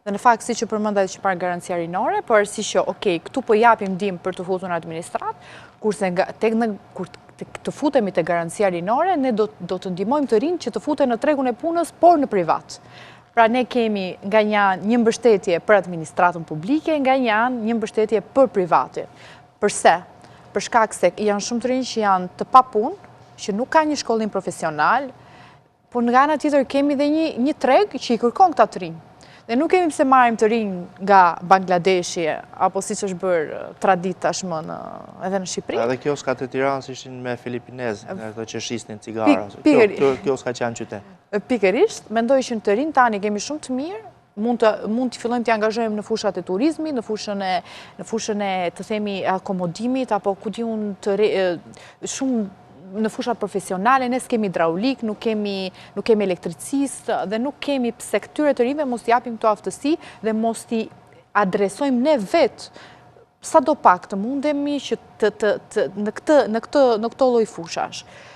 Dhe në fakt, si që përmëndat që parë garancia rinore, por si që, këtu po japim ndim për të futur në administrat, kurse kur të futemi të garancia rinore, ne do të ndihmojmë të rinë që të futen në tregun e punës, por në privat. Pra ne kemi nga një mbështetje për administratën publike, nga një mbështetje për privatin. Përse? Për shkak se janë shumë të rinë që janë të papunë, që nuk ka një shkollim profesional, por nga ana tjetër kemi dhe një treg që i kërkon këta të rinë. Dhe nuk kemi pse marrim të rinj nga Bangladeshi, apo si që është bërë tradit tashmë edhe në Shqipëri. Edhe kioskat e Tiranës ishin me filipinezë, në këto që shisnin cigara. Kioskat që janë qytet. Pikërisht, mendoj që në të rinj tani kemi shumë të mirë, mund të fillojmë të angazhojmë në fushat e turizmit, në fushën e të themi akomodimit, apo ku di unë shumë në fushat profesionale, ne s'kemi hidraulik, nuk kemi elektricist dhe nuk kemi pse këtyre të rinjve mos t'i japim këto aftësi dhe mos t'i adresojmë ne vetë sa do pak të mundemi që në këto lloj fushash.